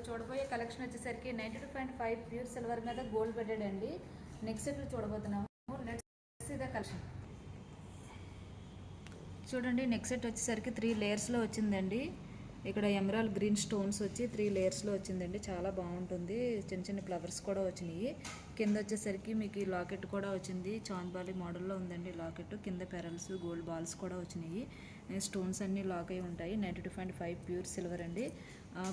చూడబోయే కలెక్షన్ వచ్చేసరికి 92.5 pure silver మీద గోల్డ్ బెడెడ్ అండి. నెక్స్ట్ సెట్లు చూడబోతున్నాము. నెక్స్ట్ ఇదే కలెక్షన్ చూడండి. నెక్స్ట్ సెట్ వచ్చేసరికి 3 లేయర్స్లో వచ్చిందండి. ఇక్కడ ఎమరాల్డ్ గ్రీన్ స్టోన్స్ వచ్చి 3 లేయర్స్లో వచ్చిందండి. చాలా బాగుంటుంది. చిన్న చిన్న ఫ్లవర్స్ కూడా వచ్చినాయి. కింద వచ్చేసరికి మీకు ఈ లాకెట్ కూడా వచ్చింది. చాంద్బాలి మోడల్లో ఉందండి లాకెట్. కింద పెరల్స్ గోల్డ్ బాల్స్ కూడా వచ్చినాయి. స్టోన్స్ అన్నీ లాక్ అయి ఉంటాయి. 92.5 ప్యూర్ సిల్వర్ అండి.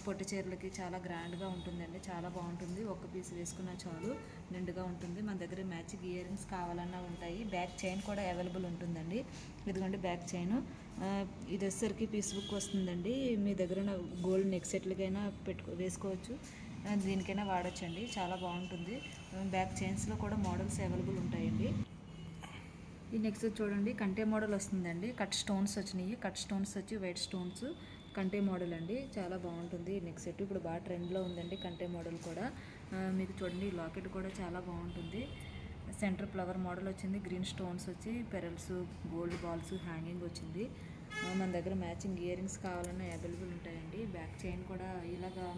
పొట్టి చీరలకి చాలా గ్రాండ్గా ఉంటుందండి. చాలా బాగుంటుంది. ఒక్క పీస్ వేసుకున్నా చాలు, నిండుగా ఉంటుంది. మన దగ్గర మ్యాచింగ్ ఇయర్ రింగ్స్ కావాలన్నా ఉంటాయి. బ్యాక్ చైన్ కూడా అవైలబుల్ ఉంటుందండి. ఇదిగోండి బ్యాక్ చైన్. ఇది వచ్చేసరికి పీస్ బుక్ వస్తుందండి. మీ దగ్గర గోల్డ్ నెక్ సెట్లకైనా వేసుకోవచ్చు, దీనికైనా వాడచ్చండి. చాలా బాగుంటుంది. బ్యాక్ చైన్స్లో కూడా మోడల్స్ అవైలబుల్ ఉంటాయండి. ఈ నెక్స్ట్ చూడండి కంటే మోడల్ వస్తుందండి. కట్ స్టోన్స్ వచ్చినాయి. కట్ స్టోన్స్ వచ్చి వైట్ స్టోన్స్ కంటే మోడల్ అండి. చాలా బాగుంటుంది. నెక్స్ట్ సెట్ ఇప్పుడు బాగా ట్రెండ్లో ఉందండి కంటే మోడల్ కూడా. మీకు చూడండి లాకెట్ కూడా చాలా బాగుంటుంది. సెంటర్ ఫ్లవర్ మోడల్ వచ్చింది. గ్రీన్ స్టోన్స్ వచ్చి పెరల్స్ గోల్డ్ బాల్స్ హ్యాంగింగ్ వచ్చింది. మన దగ్గర మ్యాచింగ్ ఇయర్ రింగ్స్ కావాలన్నా అవైలబుల్ ఉంటాయండి. బ్యాక్ చైన్ కూడా ఇలాగా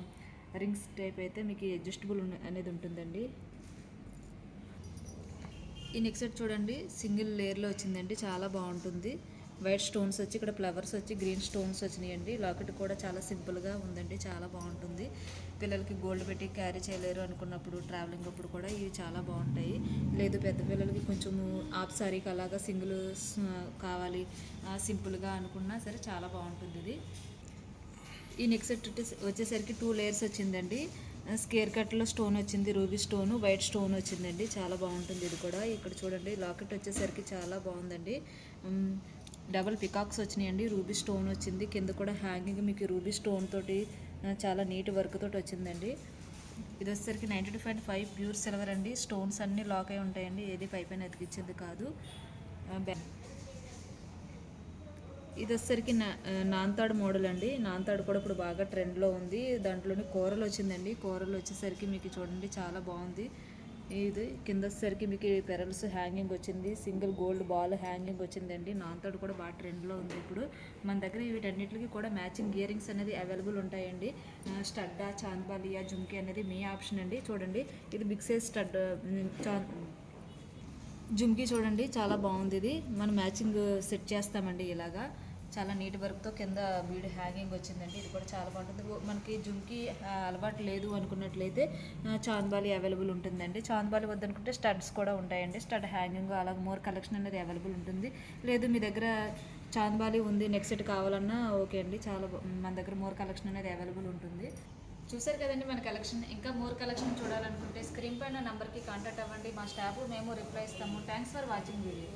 రింగ్స్ టైప్ అయితే మీకు అడ్జస్టబుల్ అనేది ఉంటుందండి. ఈ నెక్స్ట్ సెట్ చూడండి సింగిల్ లేయర్లో వచ్చిందండి. చాలా బాగుంటుంది. వైట్ స్టోన్స్ వచ్చి ఇక్కడ ఫ్లవర్స్ వచ్చి గ్రీన్ స్టోన్స్ వచ్చినాయండి. లాకెట్ కూడా చాలా సింపుల్గా ఉందండి. చాలా బాగుంటుంది. పిల్లలకి గోల్డ్ పెట్టి క్యారీ చేయలేరు అనుకున్నప్పుడు ట్రావెలింగ్ అప్పుడు కూడా ఇవి చాలా బాగుంటాయి. లేదు పెద్ద పిల్లలకి కొంచెము హాఫ్ సారీకి అలాగా సింగిల్ కావాలి సింపుల్గా అనుకున్నా సరే చాలా బాగుంటుంది ఇది. ఈ నెక్స్ట్ సెట్ వచ్చేసరికి 2 లేయర్స్ వచ్చిందండి. స్కేర్ కట్లో స్టోన్ వచ్చింది. రూబీ స్టోన్ వైట్ స్టోన్ వచ్చిందండి. చాలా బాగుంటుంది ఇది కూడా. ఇక్కడ చూడండి లాకెట్ వచ్చేసరికి చాలా బాగుందండి. డబల్ పికాక్స్ వచ్చినాయండి. రూబీ స్టోన్ వచ్చింది. కింద కూడా హ్యాంగింగ్ మీకు రూబీ స్టోన్ తోటి చాలా నీట్ వర్క్ తోటి వచ్చిందండి. ఇది వచ్చేసరికి 92.5 ప్యూర్ సిల్వర్ అండి. స్టోన్స్ అన్నీ లాక్ అయి ఉంటాయండి. ఏది పైపైన ఎతికిచ్చింది కాదు. ఇది వచ్చేసరికి నాన్తాడు మోడల్ అండి. నాన్తాడు కూడా ఇప్పుడు బాగా ట్రెండ్లో ఉంది. దాంట్లోనే కూరలు వచ్చిందండి. కూరలు వచ్చేసరికి మీకు చూడండి చాలా బాగుంది. ఇది కింద వచ్చేసరికి మీకు పెరల్స్ హ్యాంగింగ్ వచ్చింది. సింగిల్ గోల్డ్ బాల్ హ్యాంగింగ్ వచ్చిందండి. నాన్తాడు కూడా బాగా ట్రెండ్లో ఉంది ఇప్పుడు. మన దగ్గర వీటన్నిటికి కూడా మ్యాచింగ్ ఇయర్ రింగ్స్ అనేది అవైలబుల్ ఉంటాయండి. స్టడ్డా చాంద్బాలియా జుమ్కీ అనేది మీ ఆప్షన్ అండి. చూడండి ఇది బిగ్ సైజ్ స్టడ్ జుమ్కీ చూడండి చాలా బాగుంది. ఇది మనం మ్యాచింగ్ సెట్ చేస్తామండి. ఇలాగా చాలా నీట్ వర్క్తో కింద బీడ్ హ్యాంగింగ్ వచ్చిందండి. ఇది కూడా చాలా బాగుంటుంది. మనకి జుమ్కీ అలవాటు లేదు అనుకున్నట్లయితే చాంద్బాలి అవైలబుల్ ఉంటుందండి. చాంద్బాలి వద్దనుకుంటే స్టడ్స్ కూడా ఉంటాయండి. స్టడ్ హ్యాంగింగ్ అలాగే మోర్ కలెక్షన్ అనేది అవైలబుల్ ఉంటుంది. లేదు మీ దగ్గర చాంద్బాలి ఉంది నెక్స్ట్ సెట్ కావాలన్నా ఓకే అండి. చాలా మన దగ్గర మోర్ కలెక్షన్ అనేది అవైలబుల్ ఉంటుంది. చూసారు కదండి మన కలెక్షన్. ఇంకా మోర్ కలెక్షన్ చూడాలనుకుంటే స్క్రీన్ పైన నెంబర్కి కాంటాక్ట్ అవ్వండి. మా స్టాఫ్ మేము రిప్లై ఇస్తాము. Thanks for watching video.